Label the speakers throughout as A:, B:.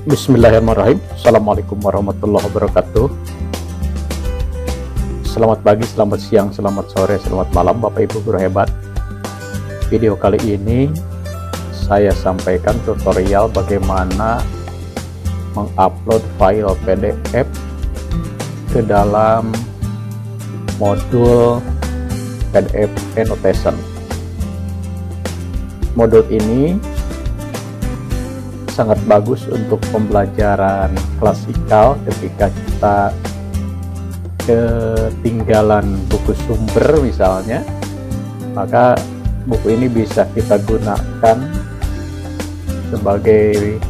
A: Bismillahirrahmanirrahim. Assalamualaikum warahmatullahi wabarakatuh. Selamat pagi, selamat siang, selamat sore, selamat malam Bapak Ibu guru hebat. Video kali ini saya sampaikan tutorial bagaimana mengupload file PDF ke dalam modul PDF Annotation. Modul ini sangat bagus untuk pembelajaran klasikal ketika kita ketinggalan buku sumber misalnya, maka buku ini bisa kita gunakan sebagai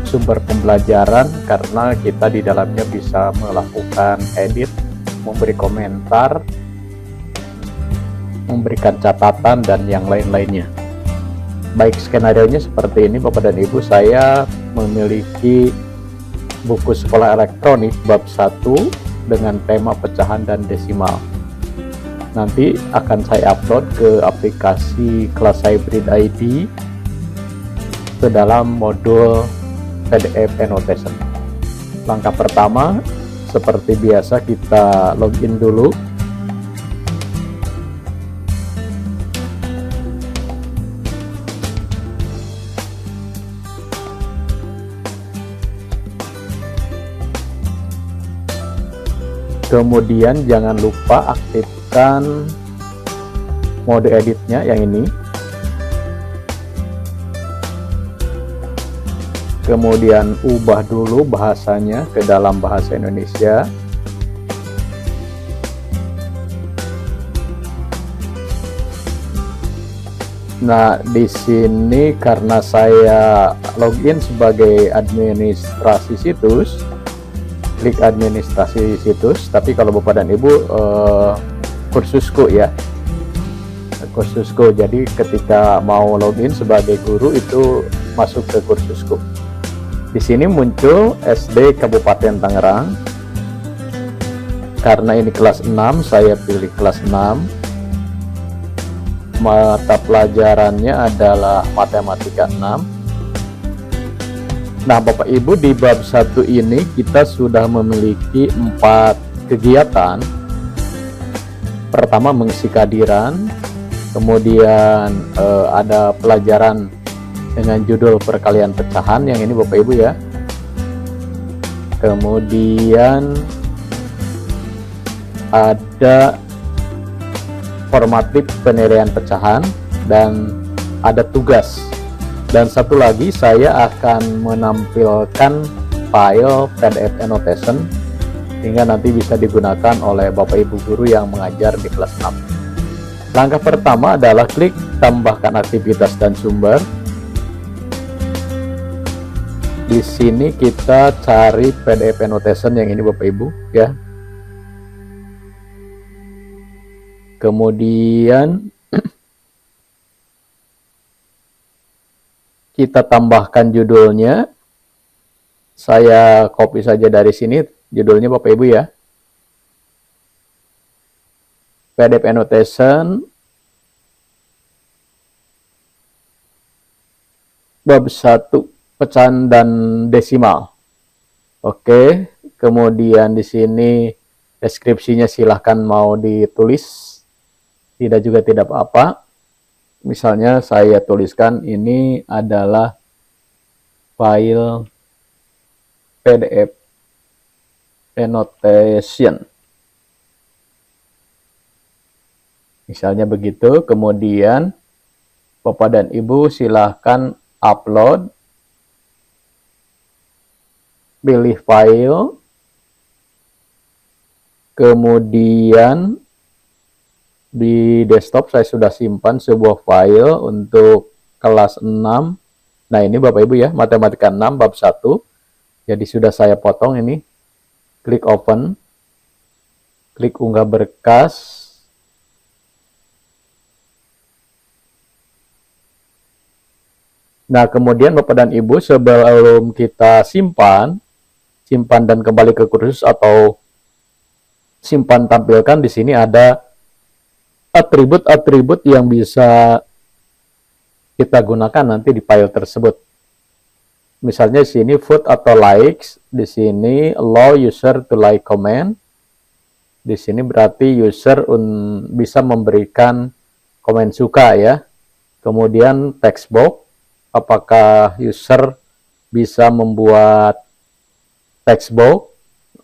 A: sumber pembelajaran karena kita di dalamnya bisa melakukan edit, memberi komentar, memberikan catatan dan yang lain-lainnya. Baik, skenario-nya seperti ini Bapak dan Ibu. Saya memiliki buku sekolah elektronik bab 1 dengan tema pecahan dan desimal. Nanti akan saya upload ke aplikasi kelas Hybrid ID ke dalam modul PDF Annotation. Langkah pertama, seperti biasa kita login dulu. Kemudian jangan lupa aktifkan mode editnya yang ini. Kemudian ubah dulu bahasanya ke dalam bahasa Indonesia. Nah, di sini karena saya login sebagai administrasi situs, klik administrasi situs, tapi kalau Bapak dan Ibu kursusku ya, kursusku. Jadi ketika mau login sebagai guru itu masuk ke kursusku. Di sini muncul SD Kabupaten Tangerang. Karena ini kelas 6, saya pilih kelas 6. Mata pelajarannya adalah matematika 6. Nah Bapak Ibu, di bab 1 ini kita sudah memiliki 4 kegiatan. Pertama mengisi kehadiran, kemudian ada pelajaran dengan judul perkalian pecahan, yang ini Bapak Ibu ya. Kemudian ada formatif penilaian pecahan dan ada tugas. Dan satu lagi, saya akan menampilkan file PDF Annotation sehingga nanti bisa digunakan oleh Bapak Ibu guru yang mengajar di kelas 6. Langkah pertama adalah klik tambahkan aktivitas dan sumber. Di sini kita cari PDF Annotation yang ini Bapak Ibu ya. Kemudian kita tambahkan judulnya. Saya copy saja dari sini judulnya Bapak Ibu ya. PDF Annotation bab 1 pecahan dan desimal. Oke, kemudian di sini deskripsinya silahkan mau ditulis, tidak juga tidak apa-apa. Misalnya saya tuliskan ini adalah file PDF Annotation. Misalnya begitu. Kemudian Bapak dan Ibu silahkan upload. Pilih file. Kemudian di desktop saya sudah simpan sebuah file untuk kelas 6. Nah ini Bapak Ibu ya, matematika 6 bab 1. Jadi sudah saya potong ini. Klik open. Klik unggah berkas. Nah kemudian Bapak dan Ibu, sebelum kita simpan dan kembali ke kursus atau simpan tampilkan, di sini ada atribut-atribut yang bisa kita gunakan nanti di file tersebut. misalnya di sini food atau likes, di sini allow user to like comment. Di sini berarti user bisa memberikan komen suka ya. Kemudian text box, apakah user bisa membuat text box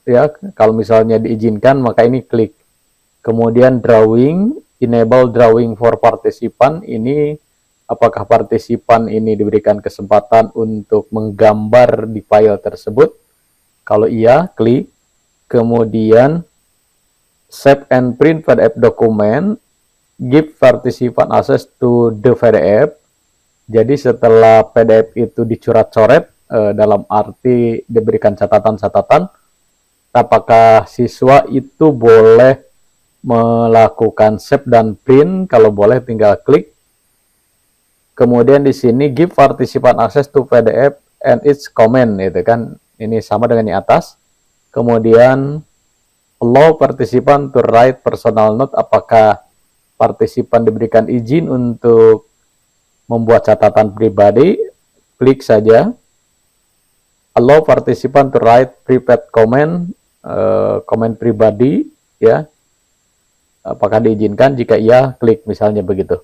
A: ya. Kalau misalnya diizinkan maka ini klik. Kemudian drawing, enable drawing for participant, ini apakah partisipan ini diberikan kesempatan untuk menggambar di file tersebut. Kalau iya, klik. Kemudian save and print PDF document, give participant access to the PDF. Jadi setelah PDF itu dicoret-coret, dalam arti diberikan catatan-catatan, apakah siswa itu boleh melakukan save dan print? Kalau boleh tinggal klik. Kemudian di sini give participant access to PDF and its comment, gitu kan. Ini sama dengan yang atas. Kemudian allow participant to write personal note, apakah partisipan diberikan izin untuk membuat catatan pribadi. Klik saja. Allow participant to write private comment, komen pribadi ya. Apakah diizinkan? Jika iya, klik misalnya begitu.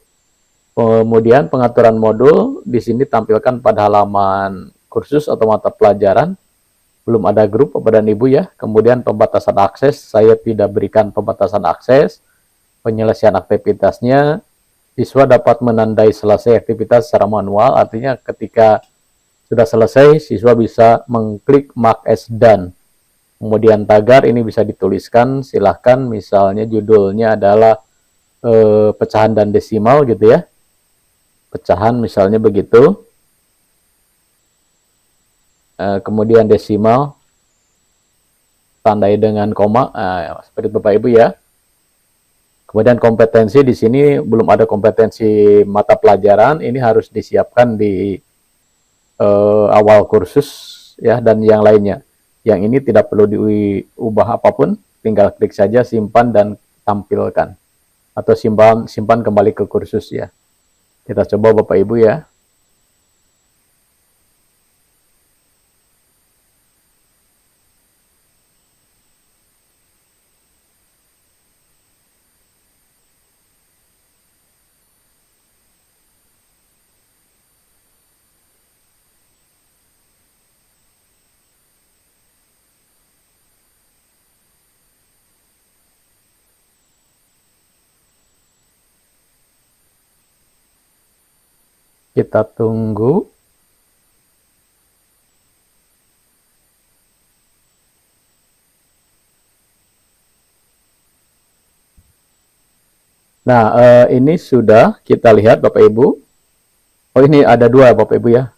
A: Kemudian pengaturan modul di sini tampilkan pada halaman kursus atau mata pelajaran. Belum ada grup Bapak dan Ibu ya. Kemudian pembatasan akses, saya tidak berikan pembatasan akses. Penyelesaian aktivitasnya, siswa dapat menandai selesai aktivitas secara manual, artinya ketika sudah selesai, siswa bisa mengklik mark as done. Kemudian tagar ini bisa dituliskan, silahkan misalnya judulnya adalah pecahan dan desimal gitu ya. Pecahan misalnya begitu. Kemudian desimal tandai dengan koma, seperti Bapak Ibu ya. Kemudian kompetensi di sini belum ada kompetensi mata pelajaran, ini harus disiapkan di awal kursus ya, dan yang lainnya. Yang ini tidak perlu diubah apapun, tinggal klik saja simpan dan tampilkan, atau simpan kembali ke kursus ya. Kita coba Bapak Ibu ya. Kita tunggu. Nah, ini sudah kita lihat Bapak Ibu. Oh, ini ada dua Bapak Ibu ya.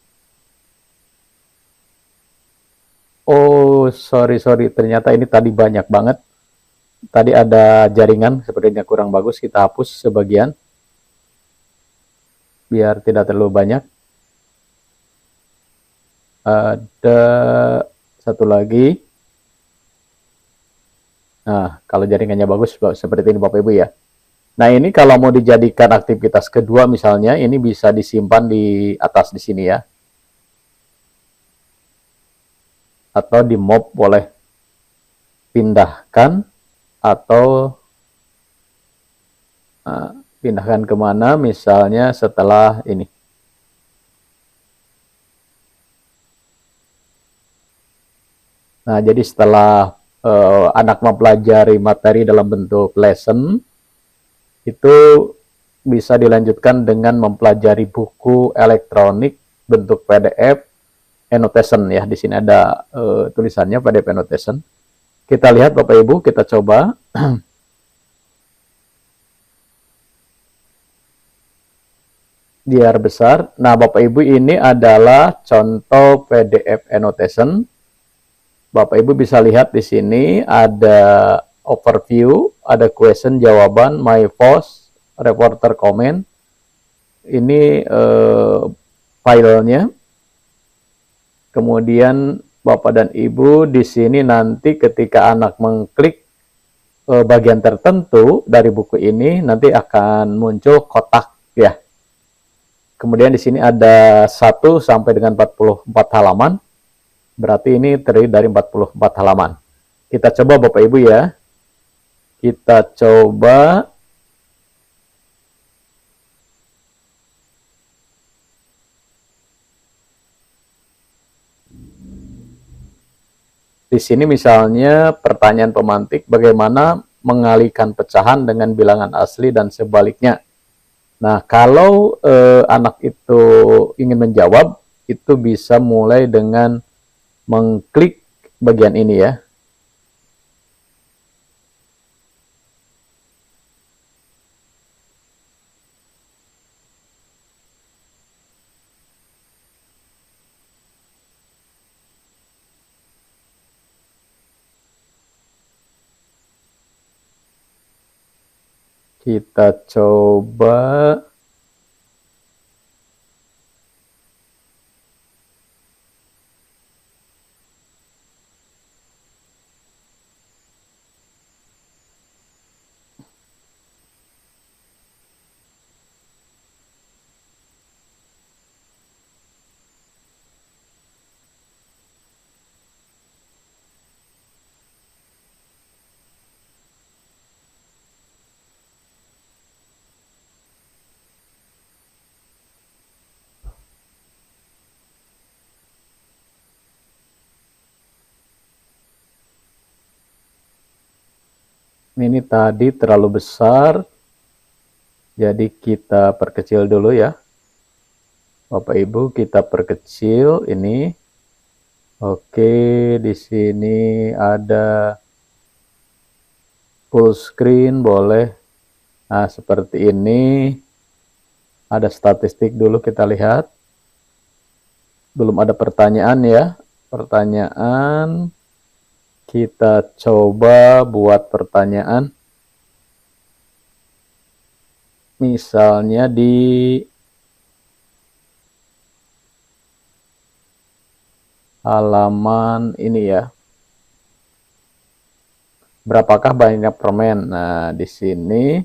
A: Oh, sorry. Ternyata ini tadi banyak banget. Tadi ada jaringan sepertinya kurang bagus. Kita hapus sebagian, biar tidak terlalu banyak. Ada satu lagi. Nah, kalau jaringannya bagus seperti ini Bapak Ibu ya. Nah, ini kalau mau dijadikan aktivitas kedua misalnya, ini bisa disimpan di atas di sini ya. Atau di mob boleh pindahkan, atau pindahkan kemana, misalnya setelah ini. Nah, jadi setelah anak mempelajari materi dalam bentuk lesson, itu bisa dilanjutkan dengan mempelajari buku elektronik bentuk PDF annotation ya. Di sini ada tulisannya PDF annotation. Kita lihat Bapak Ibu, kita coba. Biar besar. Nah, Bapak Ibu, ini adalah contoh PDF annotation. Bapak Ibu bisa lihat di sini ada overview, ada question jawaban, my post, reporter comment. Ini filenya. Kemudian Bapak dan Ibu di sini nanti ketika anak mengklik bagian tertentu dari buku ini, nanti akan muncul kotak ya. Kemudian di sini ada 1 sampai dengan 44 halaman. Berarti ini terdiri dari 44 halaman. Kita coba Bapak Ibu ya. Kita coba di sini misalnya pertanyaan pemantik bagaimana mengalihkan pecahan dengan bilangan asli dan sebaliknya. Nah, kalau anak itu ingin menjawab, itu bisa mulai dengan mengklik bagian ini ya. Kita coba ini tadi terlalu besar, jadi kita perkecil dulu ya. Bapak Ibu, kita perkecil ini. Oke, di sini ada full screen boleh. Nah, seperti ini. Ada statistik dulu kita lihat. Belum ada pertanyaan ya. Pertanyaan. Kita coba buat pertanyaan. Misalnya di halaman ini ya. Berapakah banyak permen? Nah, di sini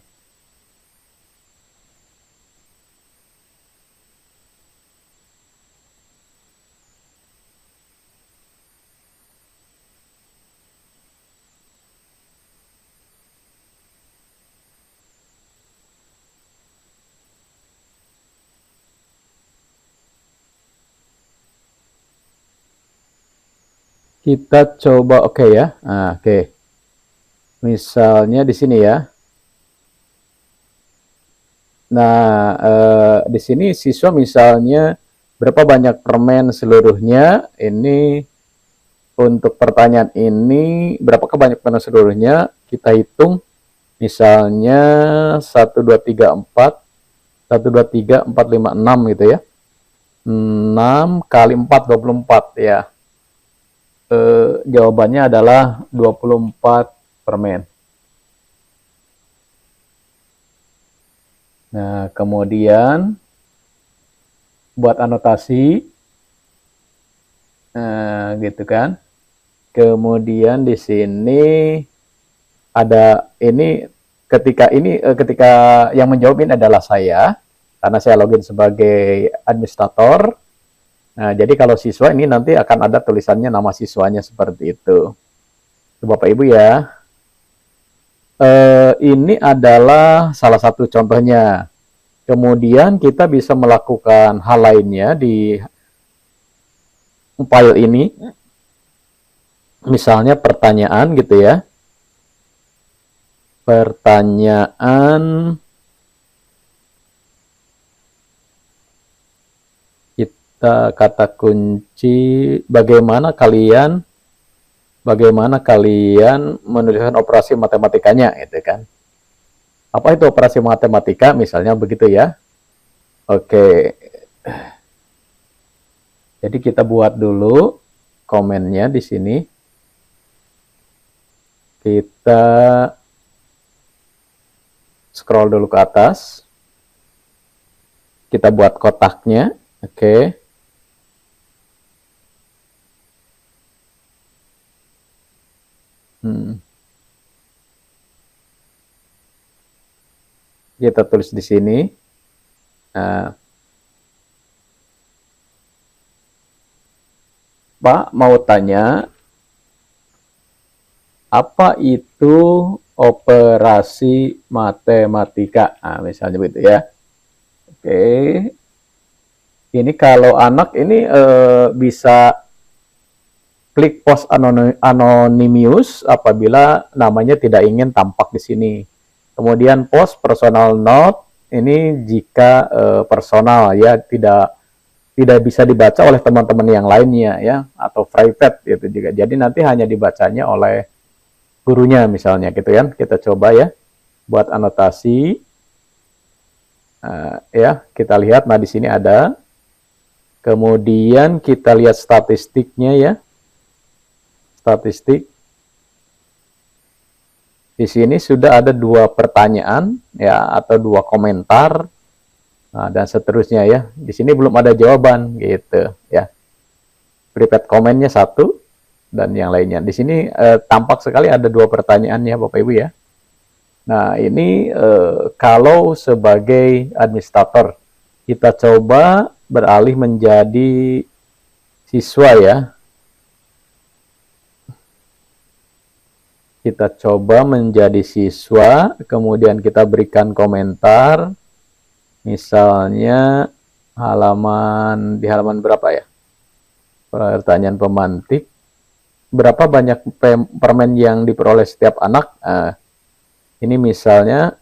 A: kita coba oke ya. Nah, oke. Misalnya di sini ya. Nah, di sini siswa misalnya berapa banyak permen seluruhnya? Ini untuk pertanyaan ini berapakah banyak permen seluruhnya? Kita hitung misalnya 1 2 3 4 1 2 3 4 5 6 gitu ya. 6 kali 4 24 ya. Jawabannya adalah 24 permen. Nah, kemudian buat anotasi. Nah, gitu kan. Kemudian di sini ada ini ketika yang menjawab ini adalah saya karena saya login sebagai administrator. Nah, jadi kalau siswa ini nanti akan ada tulisannya nama siswanya seperti itu. Bapak Ibu ya. Ini adalah salah satu contohnya. Kemudian kita bisa melakukan hal lainnya di file ini. Misalnya pertanyaan gitu ya. Pertanyaan kata kunci bagaimana kalian menuliskan operasi matematikanya gitu kan. Apa itu operasi matematika misalnya begitu ya. Oke. Jadi kita buat dulu komennya di sini. Kita scroll dulu ke atas. Kita buat kotaknya. Oke. Kita tulis di sini. Nah, Pak mau tanya, apa itu operasi matematika? Nah, misalnya begitu ya. Oke. Ini kalau anak ini bisa klik post anonymous apabila namanya tidak ingin tampak di sini. Kemudian post personal note ini jika personal ya, tidak bisa dibaca oleh teman-teman yang lainnya ya, atau private gitu juga. Jadi nanti hanya dibacanya oleh gurunya misalnya gitu ya. Kita coba ya buat anotasi. Ya, kita lihat, nah di sini ada. Kemudian kita lihat statistiknya ya. Statistik. Di sini sudah ada 2 pertanyaan ya, atau 2 komentar. Nah, dan seterusnya ya. Di sini belum ada jawaban gitu ya. Private komennya 1 dan yang lainnya. Di sini tampak sekali ada 2 pertanyaan ya Bapak Ibu ya. Nah, ini kalau sebagai administrator kita coba beralih menjadi siswa ya. Kita coba menjadi siswa, kemudian kita berikan komentar. Misalnya di halaman berapa ya? Pertanyaan pemantik. Berapa banyak permen yang diperoleh setiap anak? Ini misalnya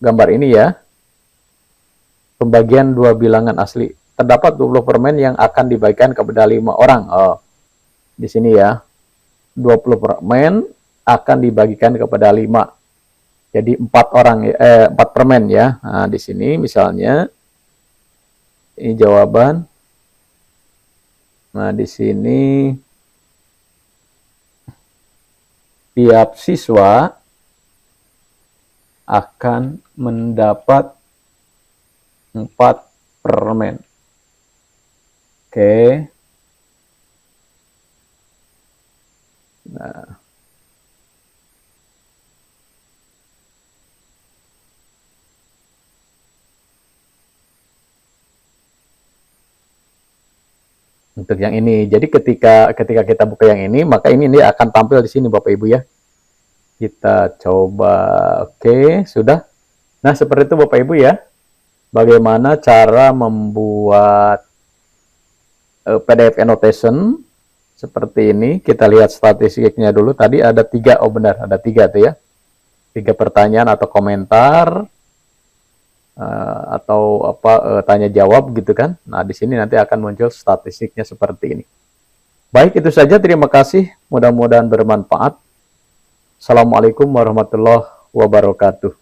A: gambar ini ya. Pembagian 2 bilangan asli. Terdapat 20 permen yang akan dibagikan kepada 5 orang. Oh, di sini ya. 20 permen akan dibagikan kepada 5. Jadi 4 permen ya. Nah, di sini misalnya ini jawaban. Nah, di sini tiap siswa akan mendapat 4 permen. Oke. Nah, untuk yang ini. Jadi ketika kita buka yang ini, maka ini akan tampil di sini Bapak Ibu ya. Kita coba. Oke, sudah. Nah, seperti itu Bapak Ibu ya. Bagaimana cara membuat PDF annotation seperti ini. Kita lihat statistiknya dulu. Tadi ada 3, oh benar, ada 3 tuh ya. 3 pertanyaan atau komentar atau tanya jawab gitu kan. Nah, di sini nanti akan muncul statistiknya seperti ini. Baik, itu saja. Terima kasih. Mudah-mudahan bermanfaat. Assalamualaikum warahmatullahi wabarakatuh.